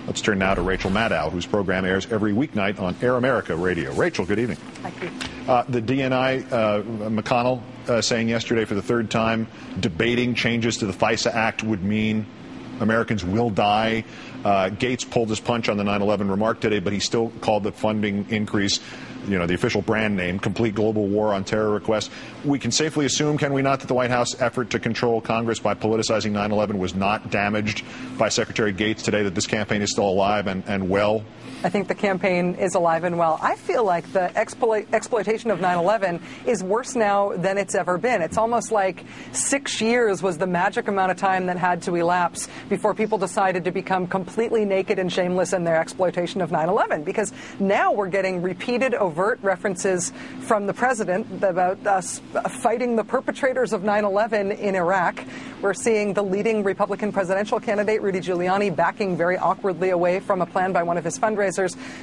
Let's turn now to Rachel Maddow, whose program airs every weeknight on Air America Radio. Rachel, good evening. Hi, Keith. The DNI, McConnell saying yesterday for the third time, debating changes to the FISA Act would mean Americans will die. Gates pulled his punch on the 9/11 remark today, but he still called the funding increase, the official brand name, complete global war on terror request. We can safely assume, can we not, that the White House effort to control Congress by politicizing 9/11 was not damaged by Secretary Gates today, that this campaign is still alive and well? I think the campaign is alive and well. I feel like the exploitation of 9/11 is worse now than it's ever been. It's almost like 6 years was the magic amount of time that had to elapse before people decided to become completely naked and shameless in their exploitation of 9/11. Because now we're getting repeated overt references from the president about us fighting the perpetrators of 9/11 in Iraq. We're seeing the leading Republican presidential candidate, Rudy Giuliani, backing very awkwardly away from a plan by one of his fundraisers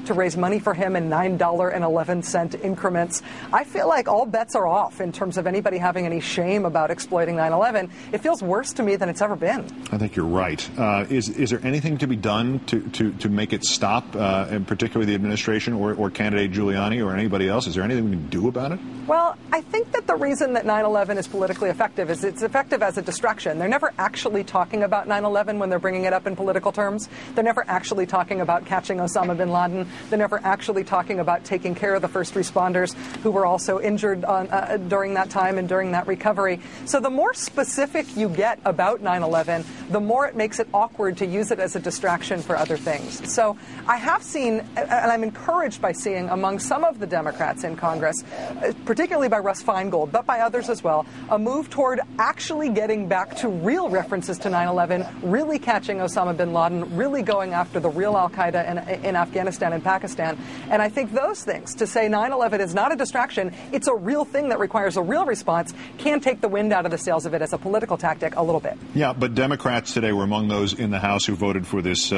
to raise money for him in $9.11 increments. I feel like all bets are off in terms of anybody having any shame about exploiting 9/11. It feels worse to me than it's ever been. I think you're right. Is there anything to be done to make it stop, and particularly the administration or candidate Giuliani or anybody else? Is there anything we can do about it? Well, I think that the reason that 9/11 is politically effective is it's effective as a distraction. They're never actually talking about 9/11 when they're bringing it up in political terms. They're never actually talking about catching Osama bin Laden. They're never actually talking about taking care of the first responders who were also injured during that time and during that recovery. So the more specific you get about 9/11, the more it makes it awkward to use it as a distraction for other things. So I have seen, and I'm encouraged by seeing among some of the Democrats in Congress, particularly by Russ Feingold, but by others as well, a move toward actually getting back to real references to 9/11, really catching Osama bin Laden, really going after the real al-Qaeda in Afghanistan and Pakistan. And I think those things, to say 9/11 is not a distraction, it's a real thing that requires a real response, can take the wind out of the sails of it as a political tactic a little bit. Yeah, but Democrats today were among those in the House who voted for this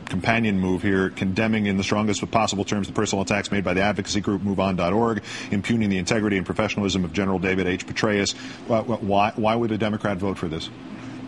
companion move here, condemning in the strongest of possible terms the personal attacks made by the advocacy group MoveOn.org, impugning the integrity and professionalism of General David H. Petraeus. Why would a Democrat vote for this?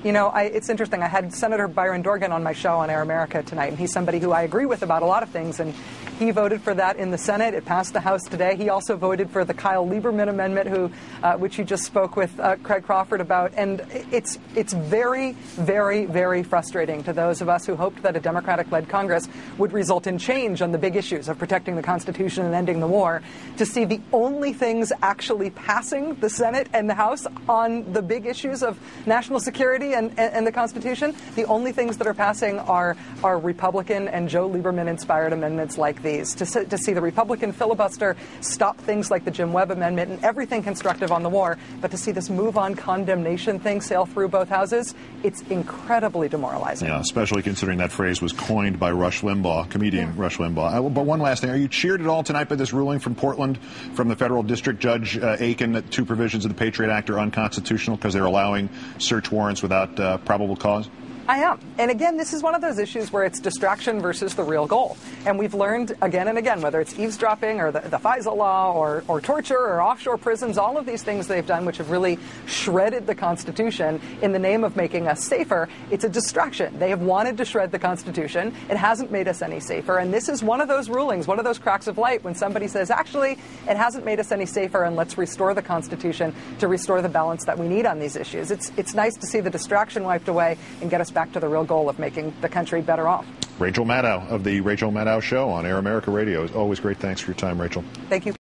It's interesting. I had Senator Byron Dorgan on my show on Air America tonight, and he's somebody who I agree with about a lot of things, and he voted for that in the Senate. It passed the House today. He also voted for the Kyle Lieberman amendment, which you just spoke with Craig Crawford about, and it's very, very, very frustrating to those of us who hoped that a Democratic-led Congress would result in change on the big issues of protecting the Constitution and ending the war, to see the only things actually passing the Senate and the House on the big issues of national security and the Constitution. The only things that are passing are Republican and Joe Lieberman-inspired amendments like these. To see the Republican filibuster stop things like the Jim Webb amendment and everything constructive on the war, but to see this move on condemnation thing sail through both houses, it's incredibly demoralizing. Yeah, especially considering that phrase was coined by Rush Limbaugh, comedian Rush Limbaugh. But one last thing. Are you cheered at all tonight by this ruling from Portland, from the federal district judge Aiken, that two provisions of the Patriot Act are unconstitutional because they're allowing search warrants without probable cause? I am. And again, this is one of those issues where it's distraction versus the real goal. And we've learned again and again, whether it's eavesdropping or the FISA law or torture or offshore prisons, all of these things they've done which have really shredded the Constitution in the name of making us safer, it's a distraction. They have wanted to shred the Constitution. It hasn't made us any safer. And this is one of those rulings, one of those cracks of light when somebody says, actually, it hasn't made us any safer, and let's restore the Constitution to restore the balance that we need on these issues. It's nice to see the distraction wiped away and get us back to the real goal of making the country better off. Rachel Maddow of the Rachel Maddow Show on Air America Radio. Always great. Thanks for your time, Rachel. Thank you.